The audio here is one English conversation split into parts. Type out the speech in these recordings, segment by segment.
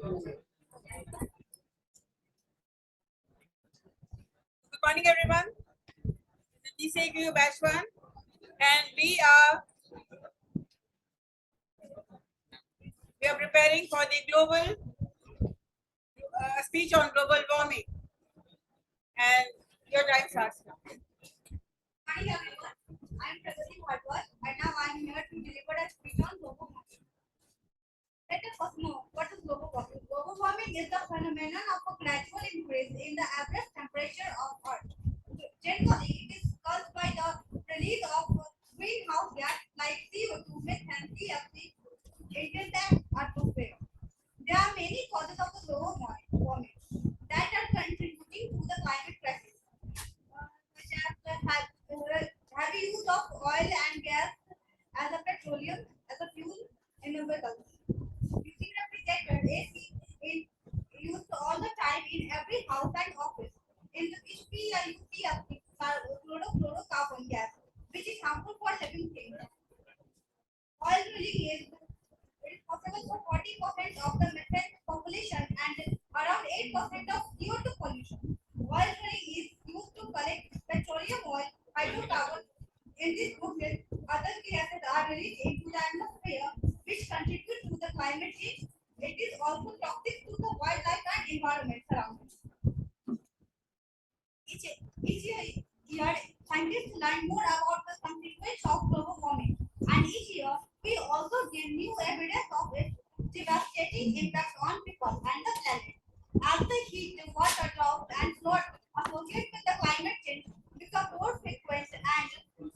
morning, everyone. This is BCA Batch 1, and we are preparing for the global speech on global warming. And your time starts now. Hi everyone, I am Pragati Bhargava and now I am here to deliver a speech on global warming. Let us first know what is global warming. Global warming is the phenomenon of a gradual increase in the average temperature of Earth. Generally, it is caused by the release of greenhouse gas like CO2, methane, CFC into the atmosphere. There are many causes of the global warming that are contributing to the climate crisis, such as the heavy use of oil and gas as a petroleum as a fuel in the vehicles. Using refrigerator AC is used all the time in every house and office. In the which we are using chlorofluorocarbon gas, which is harmful for living things. Oil drilling is possible for 40% of the methane population and around 8% of CO2 pollution. Oil drilling is used to collect petroleum oil, hydrocarbons. In this process, other gases are released into the atmosphere, which contribute to the climate change. It is also toxic to the wildlife and environment surrounding. Each year, scientists learn more about the consequences of global warming, and each year we also gain new evidence of its devastating impact on people and the planet. As the heat, water, drought, and flood associated with the climate change become more frequent and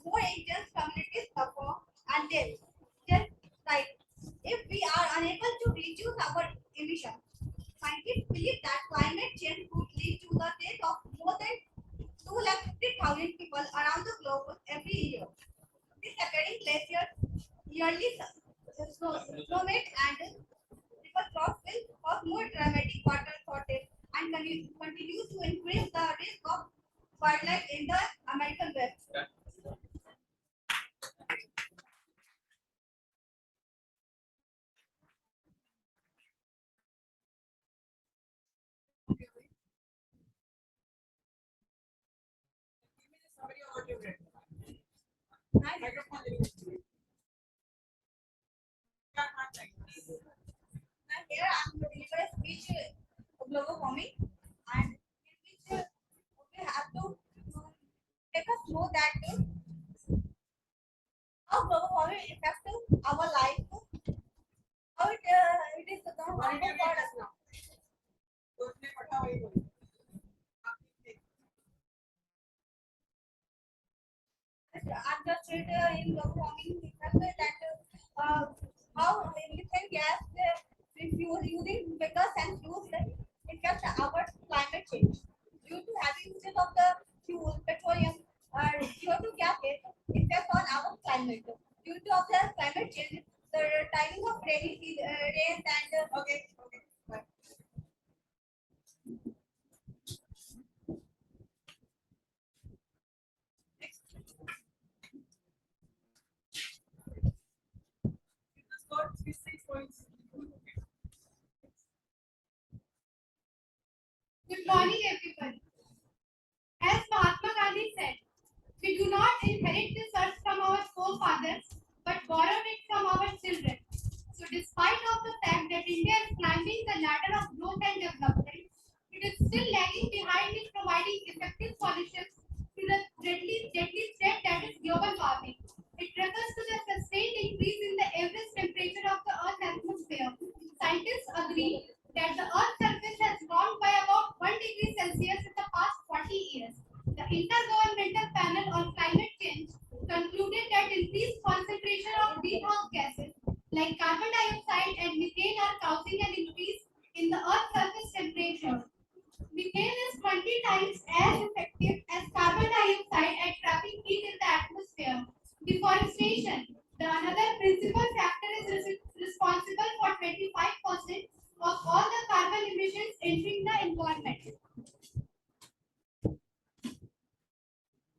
more intense, communities suffer and death. Just like if we are unable to reduce our emissions, scientists believe that climate change could lead to the death of more than 250,000 people around the globe every year. Disappearing glaciers, yearly snowmelt and river crops will cause more dramatic water shortage and continue to increase the risk of wildlife in the American West. Somebody on your break. Hi. Microphone. Now here I am going to deliver a speech of global warming, and in which we have to let us know that how global warming affects our life, how it is harmful for us now. उसने पढ़ा वही बोली. I'm just in global warming that how methane gas using vehicles and fuels affect our climate change. Due to heavy usage of the fuel, petroleum, CO2 gases effect on our climate. Due to of the climate change, the timing of rains and Okay. Bye. The score is 6 points. Good morning, everyone. As Mahatma Gandhi said, we do not inherit this earth from our forefathers, but borrow it from our children. So, despite of the fact that India is climbing the ladder of growth and development, it is still lagging behind in providing effective solutions to the deadly threat that is global warming. It refers to the sustained increase in the average temperature of the Earth's atmosphere. Scientists agree that the Earth's surface has warmed by about 1 degree Celsius in the past 40 years. The Intergovernmental Panel on Climate Change concluded that increased concentration of greenhouse gases like carbon dioxide and methane are causing an increase in the Earth's surface temperature. Methane is 20 times as effective as carbon dioxide at trapping heat in the atmosphere. Deforestation, the another principal factor, is responsible for 25% of all the carbon emissions entering the environment.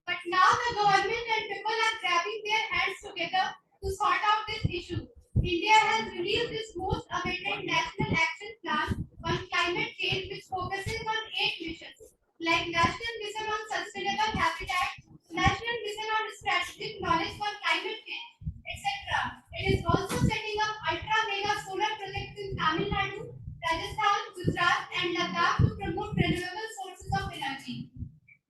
But now the government and people are grabbing their hands together to sort out this issue. India has released its most awaited national action plan plan on climate change, which focuses on 8 missions like National Mission on Sustainable Habitat, National Mission on Strategic Knowledge for Climate Change, etc. It is also setting up ultra mega solar projects in Tamil Nadu, Rajasthan, Gujarat, and Ladakh to promote renewable sources of energy.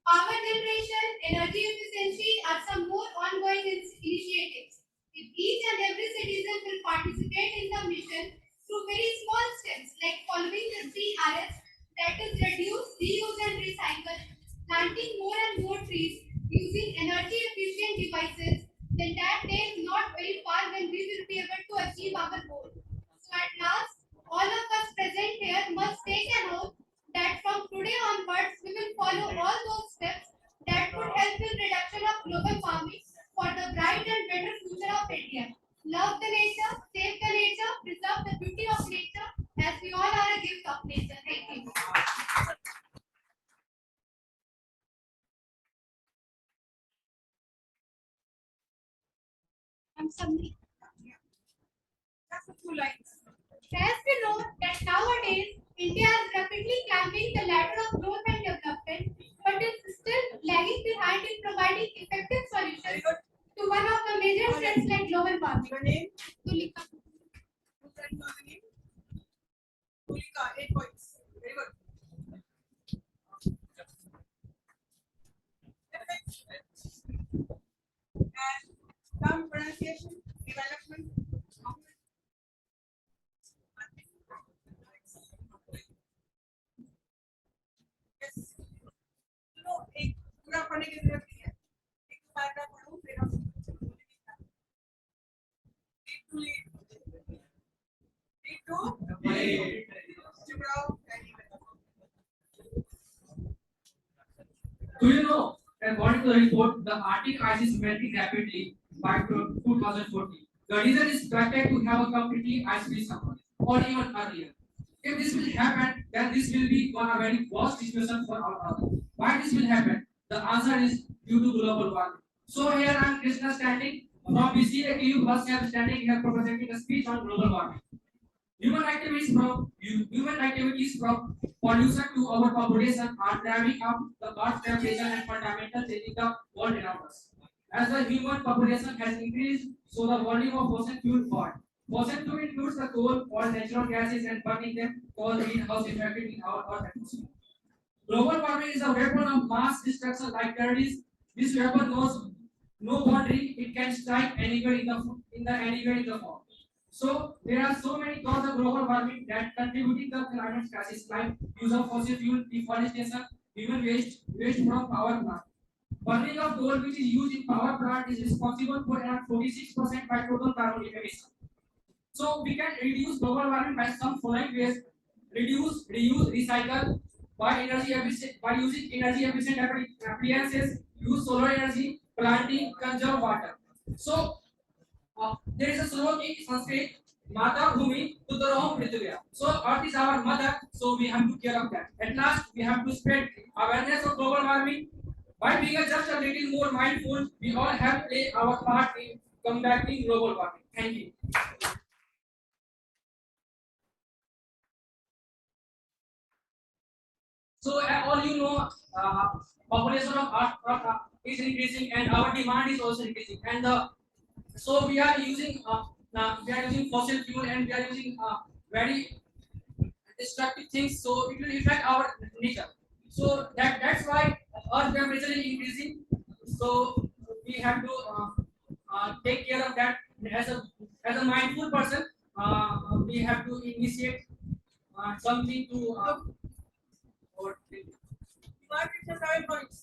Power generation, energy efficiency are some more ongoing initiatives. If each and every citizen will participate in the mission through very small steps like following the 3 Rs, that is reduce, reuse and recycle, planting more and more trees, using energy efficient devices, then that day is not very far when we will be able to achieve our goal. So at last, all of us present here must take an oath that from today onwards we will follow all those steps that could help in reduction of global warming for the bright and better future of India. Love the nature, save the nature, preserve the beauty of nature, as we all are a gift of nature. Thank you. I'm Samri. Just a few lines. As we know that nowadays India is rapidly climbing the ladder of growth and development, but is still lagging behind in providing effective Very solutions good. to one of the major threats like global warming. Your name? Tulika. Who said your name? Tulika, 8 points. Very good. And some pronunciation, development. Yes. No, एक पूरा पढ़ने की जरूरत नहीं है. एक paragraph पढ़ो फिर हम need to lead. Need to lead. Chimrao, Do you know that according to the report, the Arctic ice is melting rapidly by 2040? The reason is expected to have a completely ice-free summer, or even earlier. If this will happen, then this will be a very worst situation for our Earth. Why this will happen? The answer is due to global warming. So here I am Krishna standing from BCA College. I am standing here presenting a speech on global warming. Human activities from pollution to overpopulation are driving up the Earth's temperature and fundamental changing the world around us. As the human population has increased, so the volume of fossil fuel fall. Fossil fuel includes the coal, oil, natural gases, and burning them cause greenhouse effect in our Earth atmosphere. Global warming is a weapon of mass destruction like terrorists. This weapon knows no boundary; it can strike anywhere in the form. So there are so many causes of global warming that contributing to climate crisis like use of fossil fuel, deforestation, human waste from power plant. Burning of coal which is used in power plant is responsible for around 46% by total carbon emission. So we can reduce global warming by some following ways: reduce, reuse, recycle by using energy efficient appliances, use solar energy, planting, conserve water. So there is a slogan in Sanskrit, Mata Bhumi Uttaroham Prithviya. So Earth is our mother, so we have to care of that. At last, we have to spread awareness of global warming. By being just a little more mindful, we all have play our part in combating global warming. Thank you. So all you know, population of Earth is increasing, and our demand is also increasing, and so we are using fossil fuel, and we are using very destructive things, so it will affect our nature. So that's why Earth temperature is increasing. So we have to take care of that as a mindful person. We have to initiate something to. Or, Mark it to 7 points.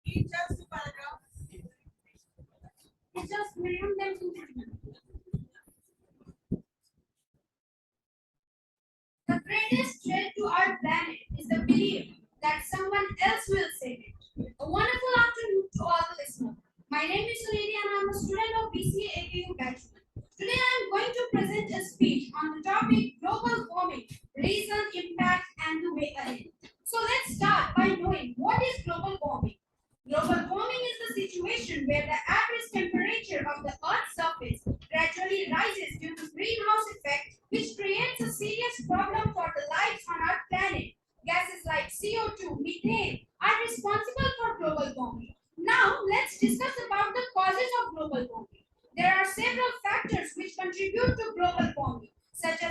Each just 2 paragraphs. It's just minimum than 2 minutes. The greatest threat to our planet is the belief that someone else will save it. A wonderful afternoon to all the listeners. My name is Suniti and I'm a student of BCA Bachelor. Today I am going to present a speech on the topic global warming, reason, impact, and the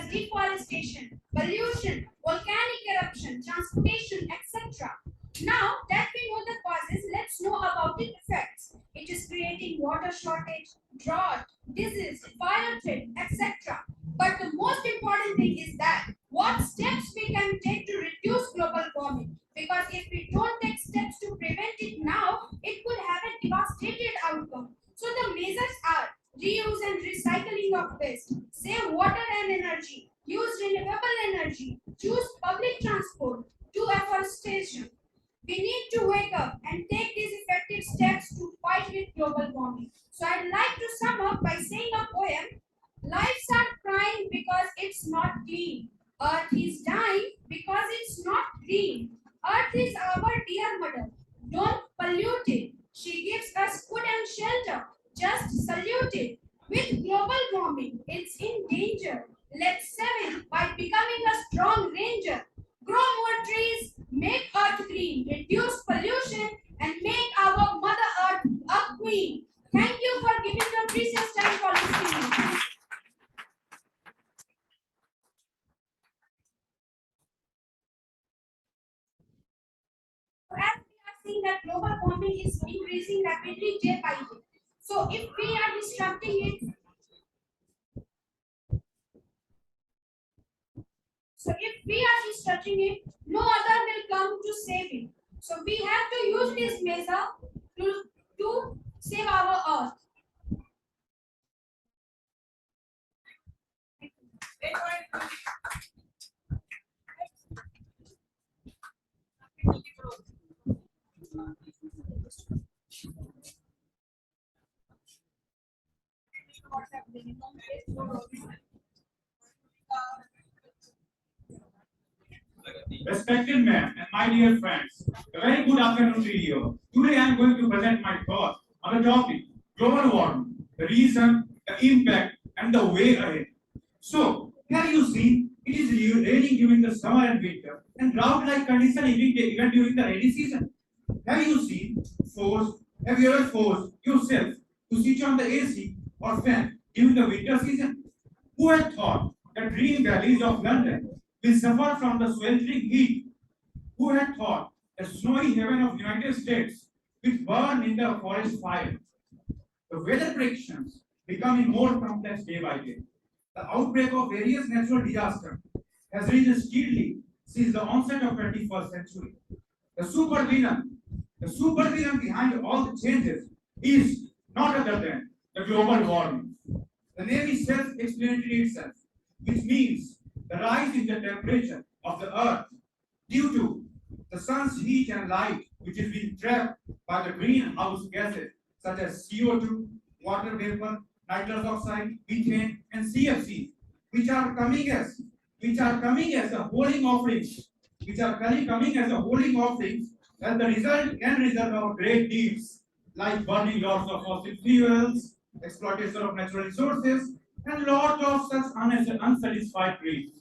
as deforestation, pollution, volcanic eruption, transportation, etc. Now that we know the causes, let's know about the effects. It is creating water shortage, drought, disease, fire threat, etc. But the most important thing is that what steps we can take to reduce global warming. Because if we don't take steps to prevent it now, it could have a devastating outcome. So the measures are reuse and recycling of waste, save water and energy, use renewable energy, choose public transport, do afforestation. We need to wake up and take these effective steps to fight with global warming. So I'd like to sum up by saying a poem. Lives are crying because it's not clean. Earth is dying because it's not green. Earth is our dear mother. Don't pollute it. She gives us food and shelter. Just salute it. With global warming, it's in danger. Let's save it by becoming a strong ranger. Grow more trees, make Earth green, reduce pollution, and make our Mother Earth a queen. Thank you for giving your precious time for listening. As we are seeing that global warming is increasing rapidly day by day. So if we are disrupting it, no other will come to save it. So we have to use this measure to save our earth. Respected ma'am and my dear friends, a very good afternoon to you. Today I am going to present my thoughts on the topic global warming, the reason, the impact, and the way ahead. So, have you seen it is raining during the summer and winter, and drought-like condition even during the rainy season? Have you seen have you ever forced yourself to switch on the AC or fan during the winter season? Who had thought the green valleys of London will suffer from the sweltering heat? Who had thought the snowy heaven of United States will burn in the forest fire? The weather predictions becoming more complex day by day. The outbreak of various natural disasters has risen steadily since the onset of 21st century. The supervillain behind all the changes is not other than the global warming. The name is self-explanatory itself, which means the rise in the temperature of the earth due to the sun's heat and light, which is being trapped by the greenhouse gases such as CO2, water vapor, nitrous oxide, methane, and CFC, which are coming as a holding offerings, as the end result of great deeds like burning lots of fossil fuels, exploitation of natural resources, and lot of such unsatisfied dreams.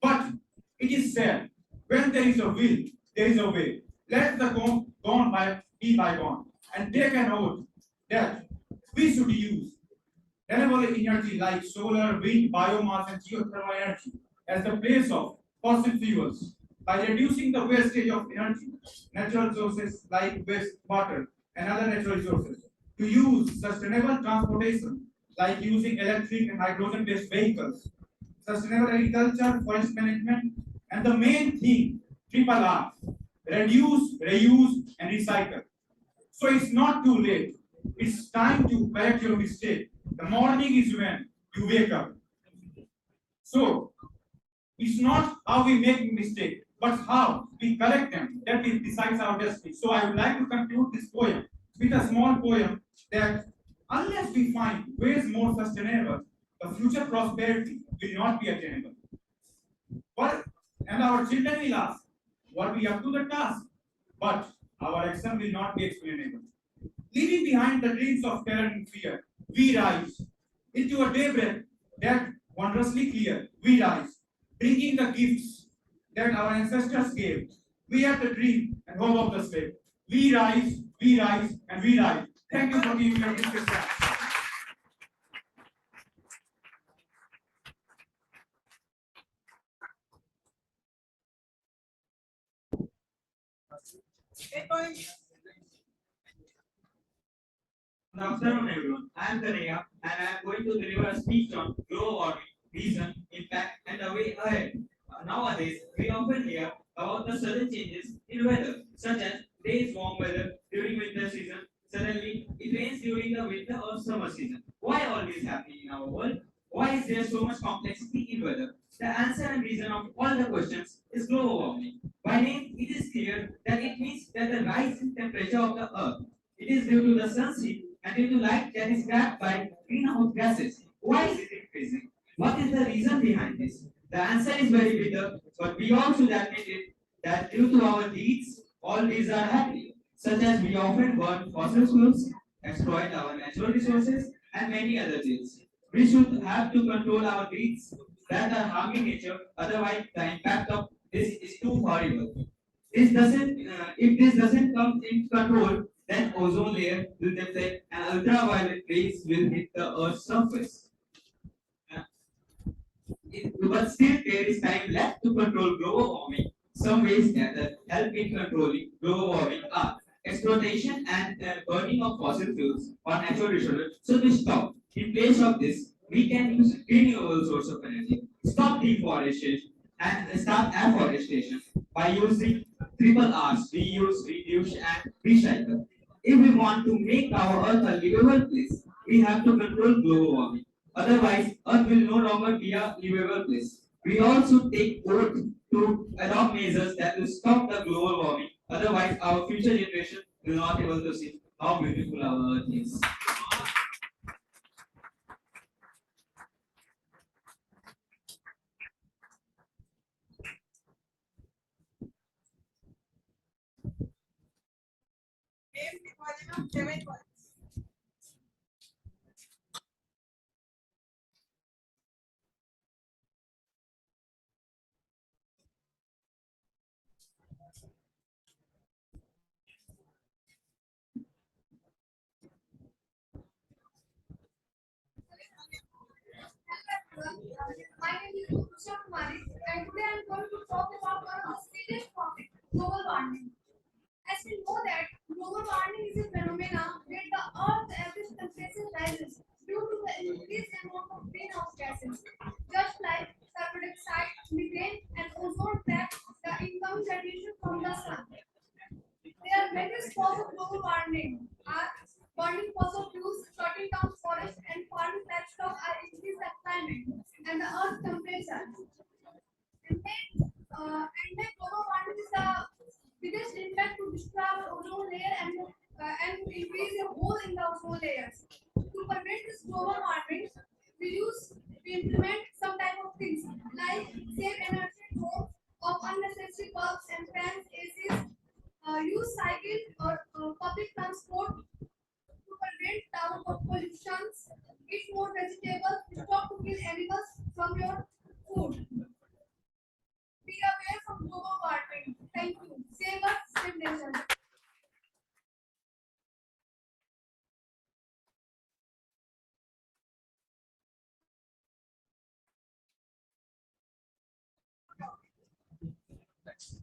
But it is said, when there is a will, there is a way. Let the gone by be bygone, and take an oath that we should use renewable energy like solar, wind, biomass, and geothermal energy as the place of fossil fuels by reducing the wastage of energy, natural resources like waste, water, and other natural resources, to use sustainable transportation like using electric and hydrogen-based vehicles, sustainable agriculture, forest management, and the main thing, triple R, reduce, reuse, and recycle. So it's not too late. It's time to correct your mistake. The morning is when you wake up. So it's not how we make mistake, but how we correct them that decides our destiny. So I would like to conclude this poem with a small poem that unless we find ways more sustainable, the future prosperity will not be attainable. But and our children will ask, what we up to the task? But our action will not be explainable. Leaving behind the dreams of terror and fear, we rise into a daybreak that wondrously clear. We rise, bringing the gifts that our ancestors gave. We are the dream and hope of the slave. We rise, and we rise. Thank you for giving me this chance. 8 point. Good afternoon, everyone. I am Tanaya, and I am going to deliver a speech on global warming, reason, impact, and the way ahead. Nowadays, we often hear about the sudden changes in weather, such as days warm weather during winter season. Suddenly, it rains during the winter or summer season. Why all this happening in our world? Why is there so much complexity in weather? The answer and reason of all the questions is global warming. By name, it is clear that it means that the rise in temperature of the earth. It is due to the sun's heat and due to light that is trapped by greenhouse gases. Why is it increasing? What is the reason behind this? The answer is very bitter, but we all should admit it that due to our deeds, all these are happening, such as we often burn fossil fuels, exploit our natural resources, and many other things. We should have to control our deeds that are harming nature, otherwise the impact of this is too horrible. If this doesn't come in control, then ozone layer will deflect and ultraviolet rays will hit the Earth's surface. Uh, but still, there is time left to control global warming. Some ways that help in controlling global warming are exploitation and burning of fossil fuels or natural resources. So to stop, in place of this, we can use renewable source of energy, stop deforestation, and start afforestation by using triple R's: reuse, reduce, and recycle. If we want to make our Earth a livable place, we have to control global warming. Otherwise, Earth will no longer be a livable place. We also take oath to adopt measures that will stop the global warming. Otherwise, our future generation will not be able to see how beautiful our Earth is. Name equation 7 points. My name is Usha Kumari, and today I am going to talk about one of the serious topic, global warming. As we know that global warming is a phenomenon where the Earth's average temperature rises due to the increased amount of greenhouse gases, just like carbon dioxide, methane, and ozone trap the incoming radiation from the sun. There are various causes of global warming: are burning fossil fuels, cutting down forests, and farming livestock are increase the climate and the Earth's temperature. And then global warming is the biggest impact to destroy our ozone layer and to increase a hole in the ozone layers. To prevent this global warming, we implement some type of things like save energy at home, off unnecessary bulbs and fans, ACs, use cycle or public transport to prevent pollution, eat more vegetables, stop to kill animals from your food. Be aware from global warming. Thank you. Save us, save nature.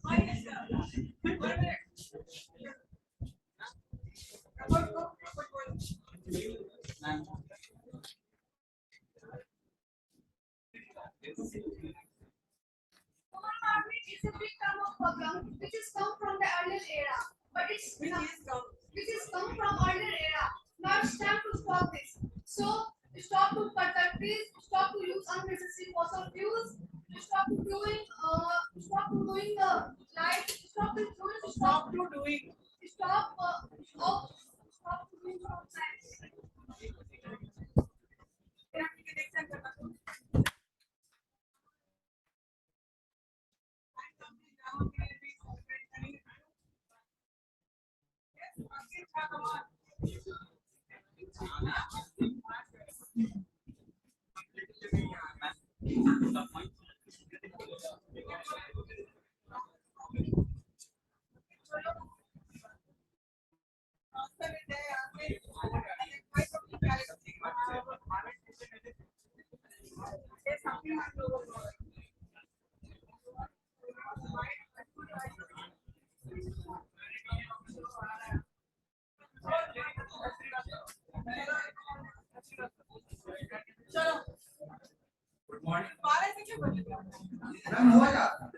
Minus 1 minute. Report go. Global warming is a big term of problem which is come from the earlier era, but which is come from earlier era. Now it's time to stop this. So stop to cut the trees, stop to use unnecessary fossil fuels, stop to doing the light, stop to doing Stop to doing. stop stop to doing outside. Next time करना तो. Ma'am हो जाता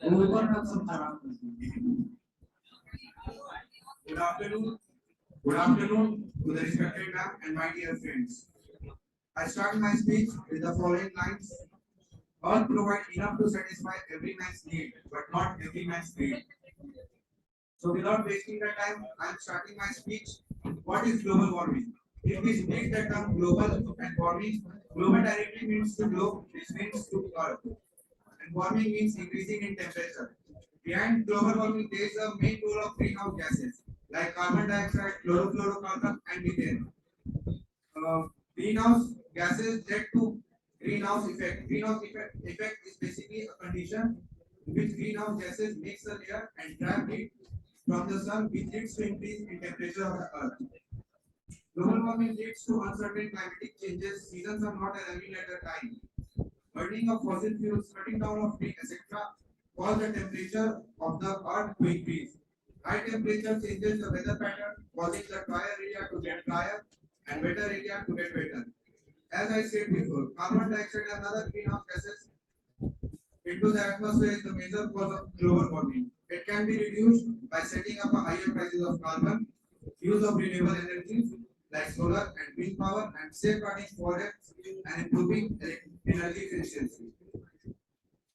ऊपर तक सब खराब कर दिया। Good afternoon. Good afternoon to the respected ma'am and my dear friends. I start my speech with the following lines. Earth provides enough to satisfy every man's need, but not every man's greed. So without wasting the time, I am starting my speech. What is global warming? If we split the term global and warming, global directly means to globe, which means to earth. And warming means increasing in temperature. Behind global warming, there is a main role of greenhouse gases like carbon dioxide, chlorofluorocarbon, and methane. Greenhouse gases led to greenhouse effect. Effect is basically a condition in which greenhouse gases mix the air and trap heat from the sun, which leads to increase in temperature of the earth. Global warming leads to uncertain climatic changes. Seasons are not arriving at a time. Burning of fossil fuels, cutting down of trees, etc., cause the temperature of the earth to increase. High temperature changes the weather pattern, causing the drier area to get drier and wetter area to get wetter. As I said before, carbon dioxide and other greenhouse gases into the atmosphere is the major cause of global warming. It can be reduced by setting up a higher prices of carbon, use of renewable energies like solar and wind power, and safeguarding forests and improving energy efficiency.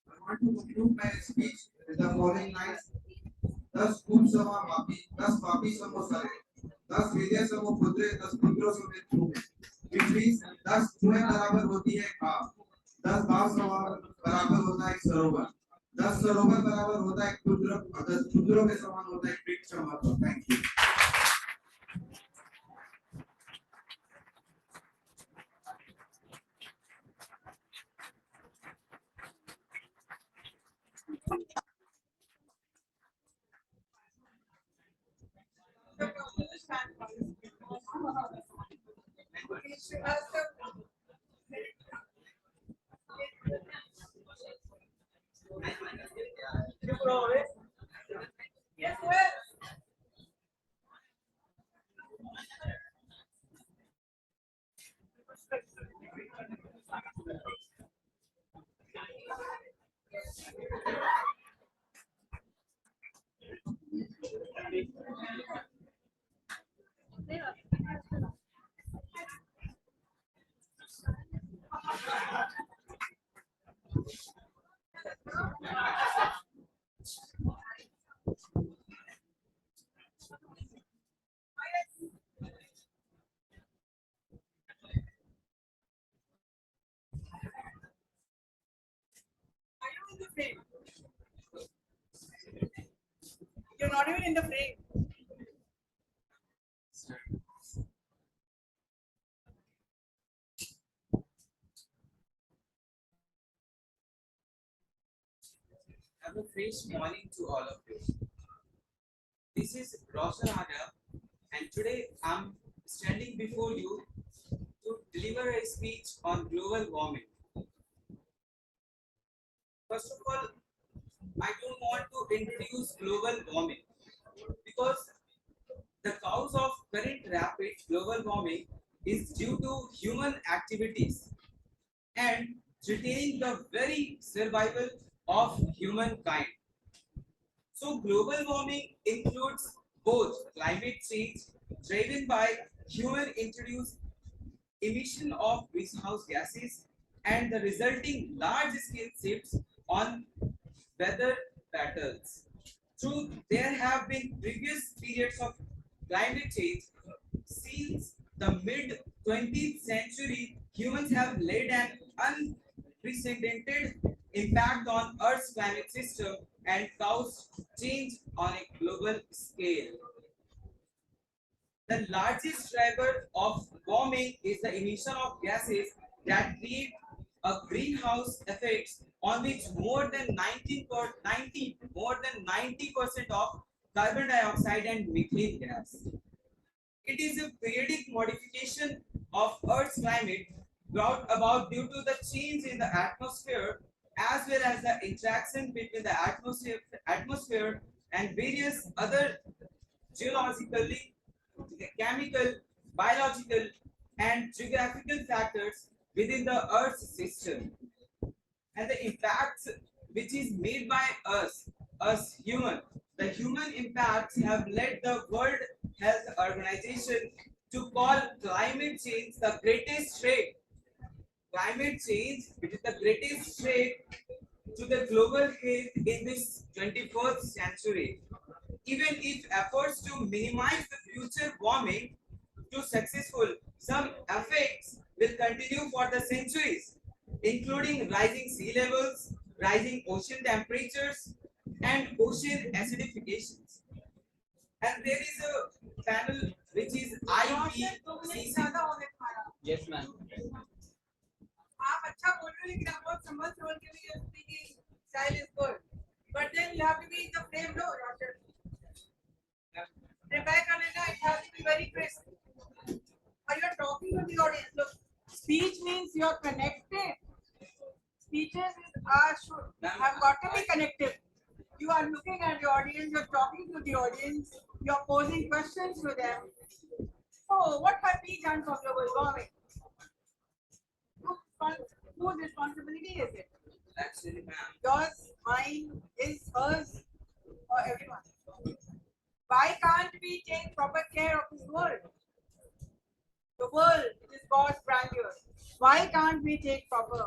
I want to conclude my speech with the following lines. दस खूब समा वापी, दस वापी समो सरे, दस विजय समो पुत्रे, दस पुत्रों समेत धूमे। Which means 10 कुएं बराबर होती है गांव, 10 गांव बराबर होता है एक सरोवर, 10 सरोवर बराबर होता है एक पुत्र, और 10 पुत्रों के समान होता है एक वृक्ष समर्थ। Thank you. Yes, well. Are you in the frame? You're not even in the frame. Have a fresh morning to all of you. This is Roshan Aga, and today I'm standing before you to deliver a speech on global warming. First of all, I don't want to introduce global warming because the cause of current rapid global warming is due to human activities and threatening the very survival of humankind. So global warming includes both climate change driven by human introduced emission of greenhouse gases and the resulting large scale shifts on weather patterns. True, there have been previous periods of climate change. Since the mid 20th century, humans have laid an unprecedented impact on Earth's climate system and caused change on a global scale. The largest driver of warming is the emission of gases that create a greenhouse effect on which more than 90% of carbon dioxide and methane gas. It is a periodic modification of Earth's climate brought about due to the change in the atmosphere as well as the interaction between the atmosphere and various other geologically, chemical, biological, and geographical factors within the Earth's system, and the impacts which is made by us human. The human impacts have led the World Health Organization to call climate change the greatest threat. Climate change, which is the greatest threat to the global health in this 21st century. Even if efforts to minimize the future warming to successful, some effects will continue for the centuries, including rising sea levels, rising ocean temperatures, and ocean acidifications. And there is a panel which is IPCC. Yes, ma'am. आप अच्छा बोल रहे हो लेकिन आप बहुत संभल संभल के भी speaking style is good but then you have to be in the frame no prepare करने का it has to be very crisp or you're talking to the audience. Look, speech means you're connected. Speeches should have got to be connected. You are looking at the audience, you're talking to the audience, you're posing questions to them. So what have we done for global warming? Whose responsibility is it? Actually, ma'am. Yours, mine, his, hers, or everyone? Why can't we take proper care of this world? The world is God's grandeur. Why can't we take proper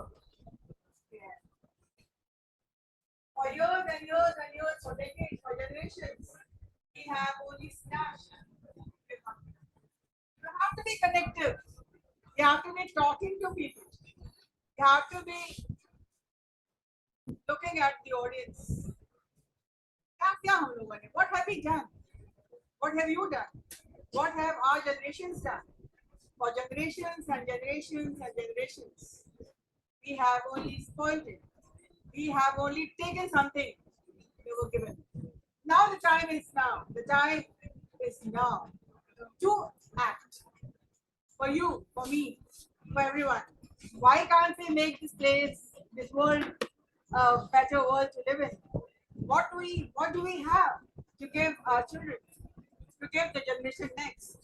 care? For years and years and years, for decades, for generations, we have only snatched. You have to be connective. You have to be talking to people. You have to be looking at the audience. What have we done? What have you done? What have our generations done? For generations and generations and generations, we have only spoiled it. We have only taken something we were given. Now the time is now. The time is now to act. For you, for me, for everyone. Why can't we make this place, this world, a better world to live in? What do we have to give our children, to give the generation next?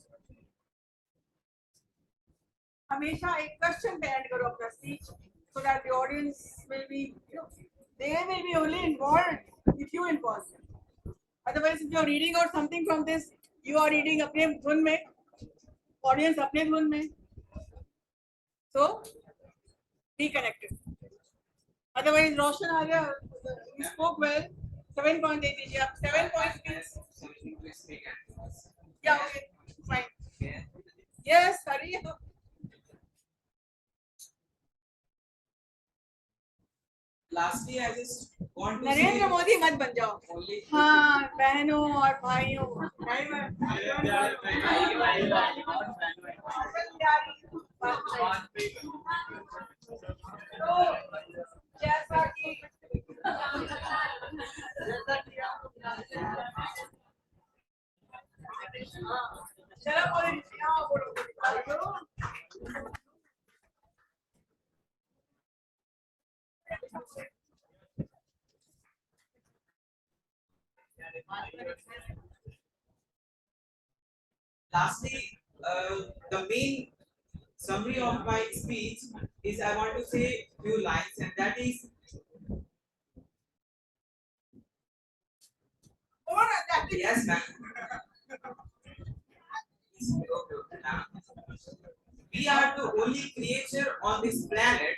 हमेशा एक question पे and करो अपना speech so that the audience will be, they will be only involved if you involve them. Otherwise, if you are reading out something from this, you are reading अपने धुन में, audience अपने धुन में. So, be connected. Otherwise, Roshan आ गया, you spoke well. 7 point दे दीजिए आप. 7 points means. Yeah, okay, fine. Yes, hurry up. Lastly, I just want to Narendra say Modi मत बन जाओ. only हाँ, बहनों और भाइयों. तो जैसा कि चलो बोलो. Lastly, the main summary of my speech is I want to say few lines, and that is yes, ma'am. We are the only creature on this planet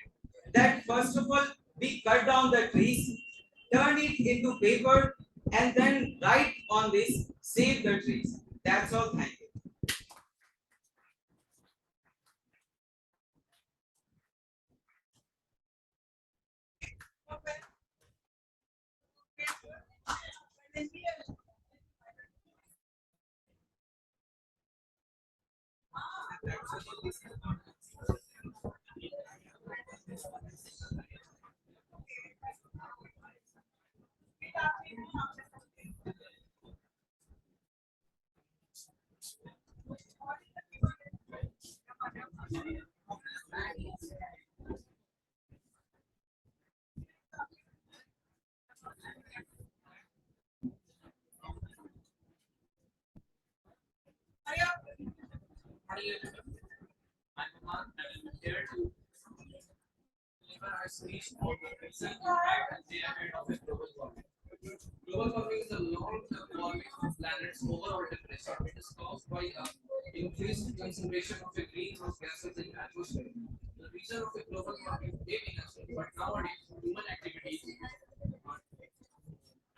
that first of all we cut down the trees, turn it into paper, and then write on this, save the trees. That's all. Thank you. I'm Aman and I'm here to deliver our speech on the recent impact and the effect of a global warming. Global warming is a long-term warming of the planet's overall temperature. It is caused by increased concentration of a greenhouse gases in the atmosphere. The reason of a global warming may be natural, but nowadays human activities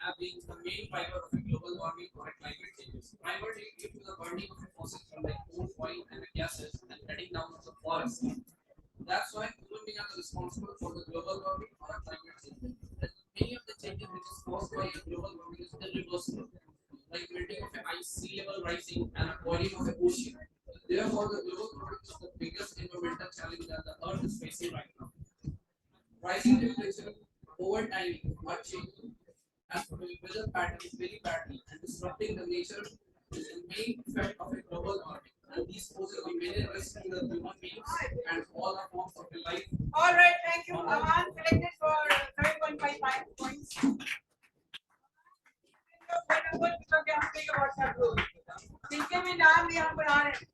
have been the main driver of a global warming or a climate changes. Primarily due to the burning of a fossil fuel like coal, oil, and gases and cutting down of the forest. That's why human beings are responsible for the global warming or a climate change. And many of the changes which is caused by a global warming is irreversible, like melting of an ice, sea level rising, and a boiling of the ocean. Therefore, the global warming is the biggest environmental challenge that the Earth is facing right now. Rising temperature over time are changing as the weather patterns very badly and disrupting the nature is the main effect of a global warming. And these poses a many risks to the human beings and all the forms of life. All right, thank you. Aman selected for 7.55 points. WhatsApp group. जिनके भी नाम भी हम बना रहे हैं.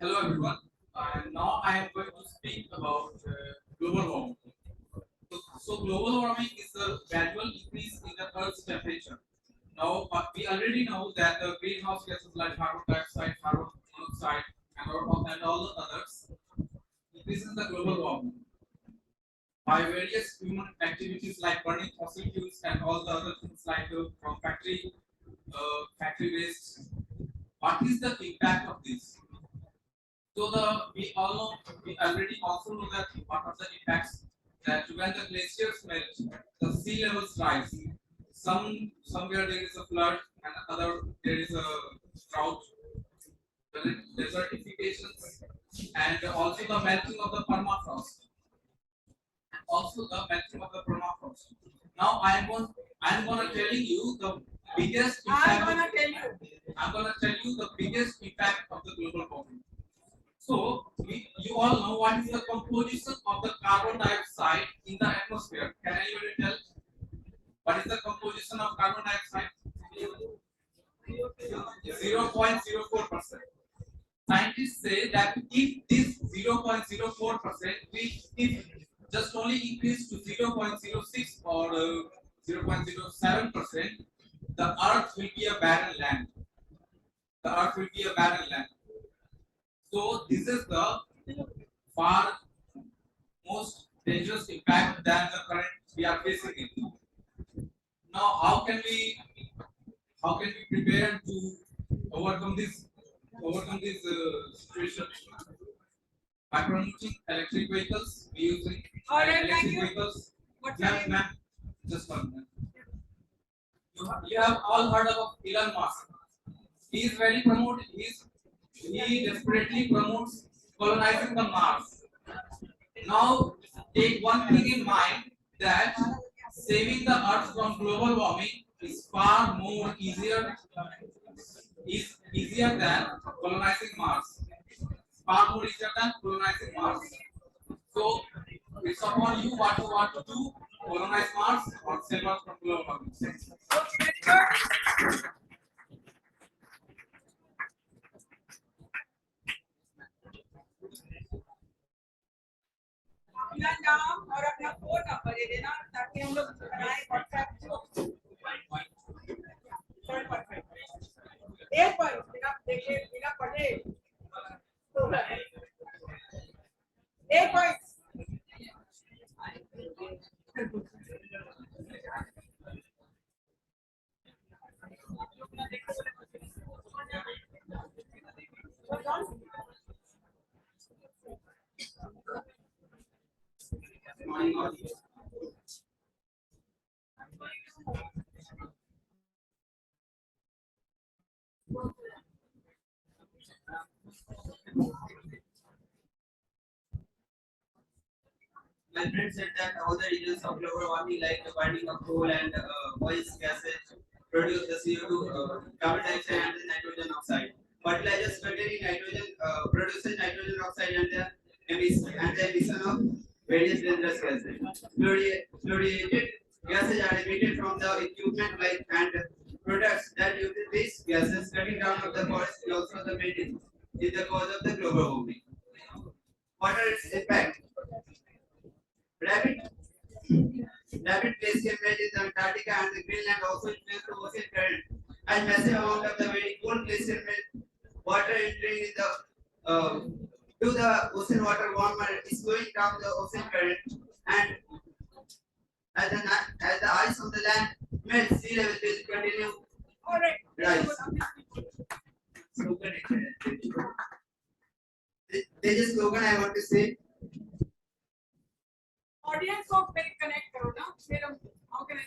Hello everyone. Now I am going to speak about global warming. So global warming is the gradual increase in the Earth's temperature. Now we already know that the greenhouse gases like carbon dioxide, carbon monoxide, and all the others increases the global warming by various human activities like burning fossil fuels and all the other things like from factory waste. What is the impact of this? So we already also know that what are the impacts that when the glaciers melt, the sea levels rise. Somewhere there is a flood and other there is a drought, desertifications, and also the melting of the permafrost. Now I'm gonna telling you the biggest impact. I'm gonna tell you the biggest impact of the global warming. So you all know what is the composition of the carbon dioxide in the atmosphere. Can anybody tell what is the composition of carbon dioxide? 0.04%. Scientists say that if this 0.04%, if just only increase to 0.06 or 0.07%, the Earth will be a barren land. So this is the far most dangerous impact than the current we are facing it. Now, how can we prepare to overcome this situation? By promoting electric vehicles, we using electric vehicles. Ma'am, just one minute. You have all heard about Elon Musk. He desperately promotes colonizing the Mars. Now, take one thing in mind that saving the Earth from global warming is far more easier than colonizing Mars. So it's upon you what you want to do: colonize Mars or save us from global warming. अपना नाम और अपना phone number दे देना ताकि हम लोग बनाए WhatsApp एक बार बिना देखे बिना पढ़े एक बार My friend said that all the reasons of global warming, like the burning of coal and oil gases, produce the CO2, carbon dioxide and the nitrogen oxide. Fertilizers containing nitrogen produces nitrogen oxide and the emission of various dangerous gases. Fluorinated gases are emitted from the equipment like and products that use these gases. Cutting down of the forest is also the main is the cause of the global warming. What are its impact? Rapid glacier melt in Antarctica and the Greenland also influence the ocean current. As massive amount of the very cold glacier melt, water entering in the to the ocean water warmer is going down the ocean current, and as the ice on the land melts, sea level will continue rise. Slogan. There's a slogan I want to say. Audience को मेरे connect करो ना फिर हम how can I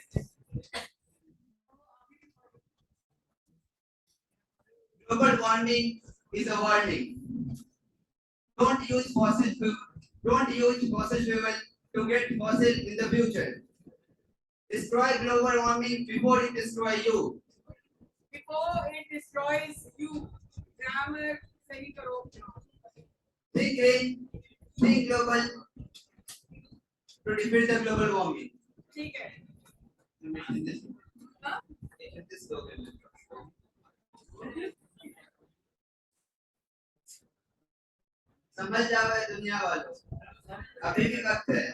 Global warming is a warning. Don't use fossil fuel. Don't use fossil fuel to get fossil in the future. Destroy global warming before it destroys you. before it destroys you grammar सही करो Think green, think global to defeat the global warming. ठीक है हाँ This slogan. समझ जाओ दुनिया वालों, अभी भी वक्त है,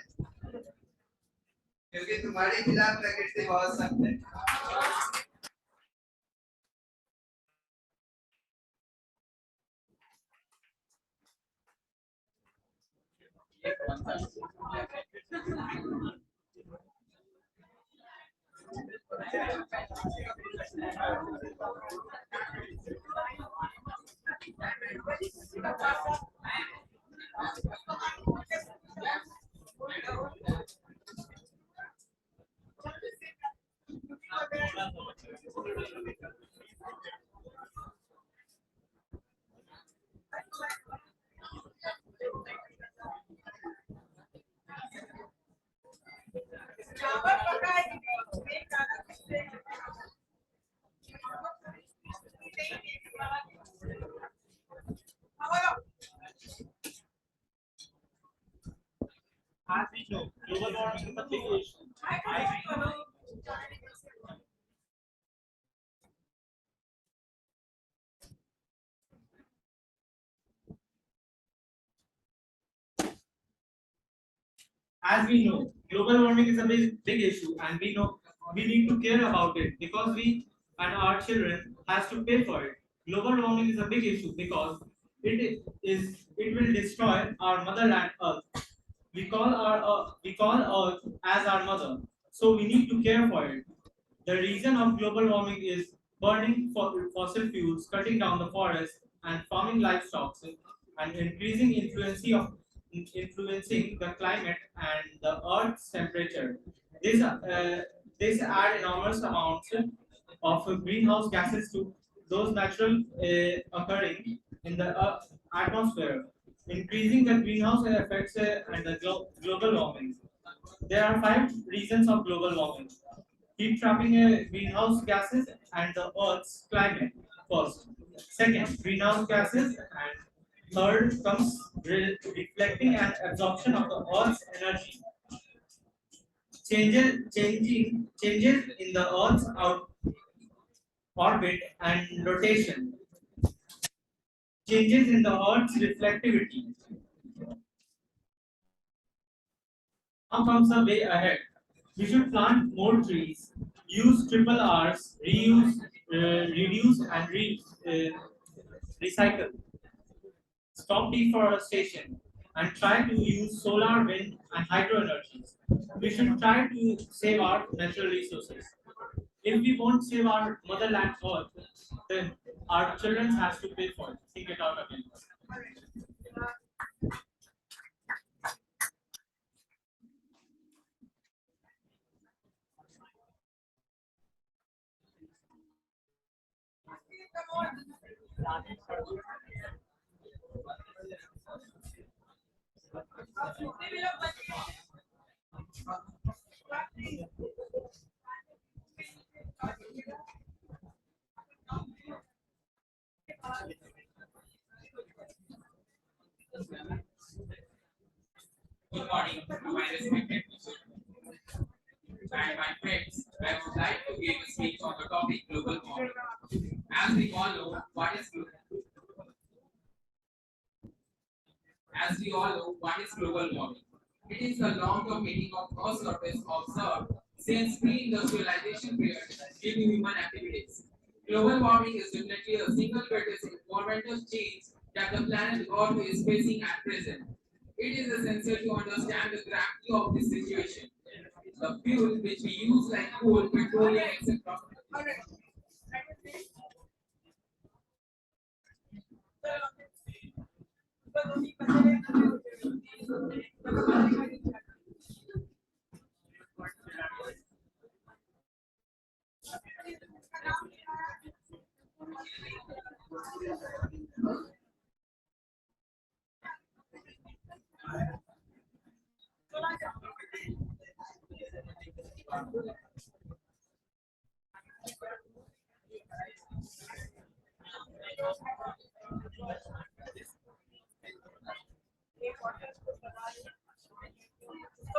क्योंकि तुम्हारे खिलाफ प्रकृति बहुत सख्त है. चावल पका है कि नहीं एक गाना कुछ से As we know, global warming is a big issue. As we know, global warming is a big issue, and we know we need to care about it because we and our children has to pay for it. Global warming is a big issue because it will destroy our motherland Earth. We call Earth as our mother, so we need to care for it. The reason of global warming is burning fossil fuels, cutting down the forest, and farming livestock, and influencing the climate and the Earth's temperature. This add enormous amounts of greenhouse gases to those natural occurring in the atmosphere, increasing the greenhouse effects and the global warming. There are 5 reasons of global warming: heat trapping greenhouse gases and the Earth's climate. First, second, greenhouse gases, and third comes reflecting and absorption of the Earth's energy. Changes in the Earth's orbit and rotation. Changes in the Earth's reflectivity. Now comes the way ahead. We should plant more trees, use triple R's, reuse, reduce, and recycle. Stop deforestation and try to use solar, wind, and hydro energies. We should try to save our natural resources. If we won't save our motherland Earth, then our children has to pay for it. Think it out again. Good morning, my respected teacher and my friends. I would like to give a speech on the topic global warming. As we all know, what is global warming? It is the long-term heating of Earth's surface observed since pre-industrialization period due to human activities. Global warming is definitely the single greatest environmental change that the planet Earth is facing at present. It is essential to understand the gravity of this situation. The fuel which we use like coal, petroleum, etc.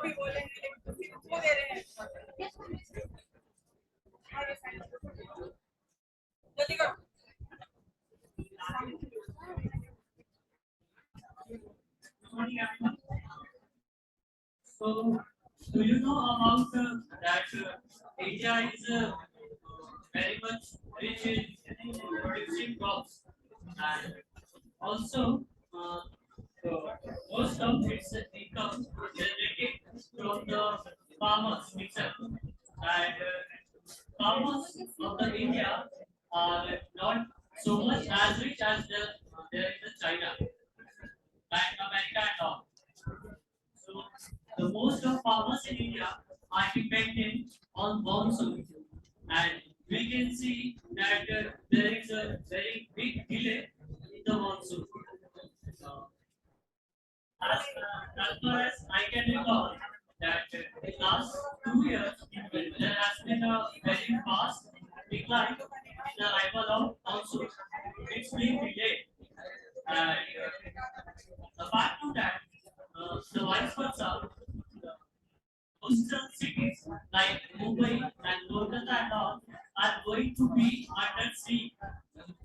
भी बोलेंगे उसको दे रहे हैं जल्दी करो So, do you know about that India is very much rich in different crops, and also most of its income generated from the farmers itself, and farmers of the India are not so much as rich as there is in China and America and all. So the most of farmers in India are dependent on monsoon, and we can see that there is a very big delay in the monsoon. As far as I can recall, that in last 2 years there has been a very fast decline in the arrival of monsoon. It's been delayed. And apart from that, the vice versa, coastal cities like Mumbai and Kolkata and all are going to be under sea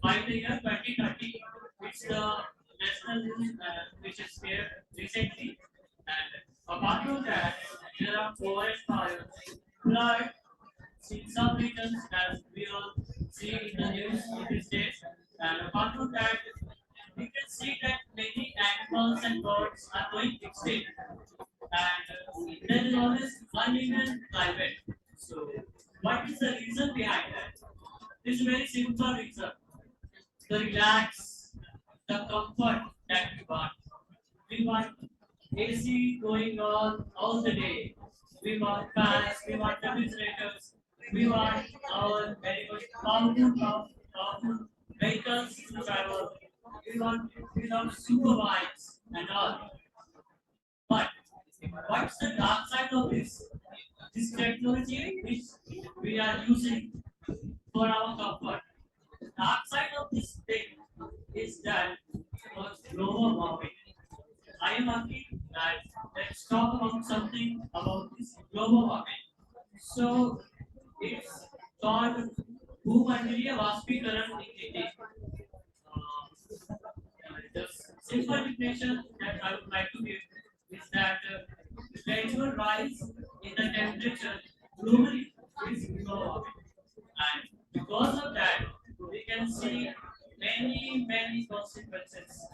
by the year 2030. It's the national news which is here recently. And apart from that, there are forest fires, flood in some regions as we all see in the news these days. And apart from that, we can see that many animals and birds are going extinct. And there is always uneven climate. So, what is the reason behind that? It's a very simple reason. The relax, the comfort that we want. We want AC going on all the day. We want fans, we want refrigerators, we want our very much powerful vehicles to travel. We want super bikes and all. But what's the dark side of this? This technology which we are using for our comfort. The dark side of this thing is that global warming. I am happy that let's talk about something about this global warming. So it's called भूमंडलीय वाष्पीकरण in Hindi. The simple definition that I would like to give is that gradual rise in the temperature globally is global warming, and because of that, we can see many consequences.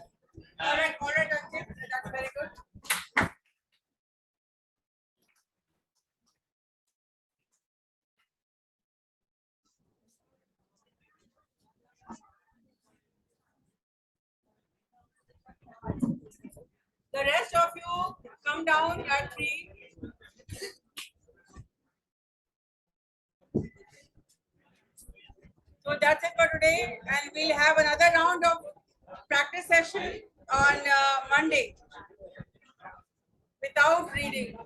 all right Ankit, that's very good the rest of you come down at 3. So that's it for today, and we'll have another round of practice session on Monday without reading.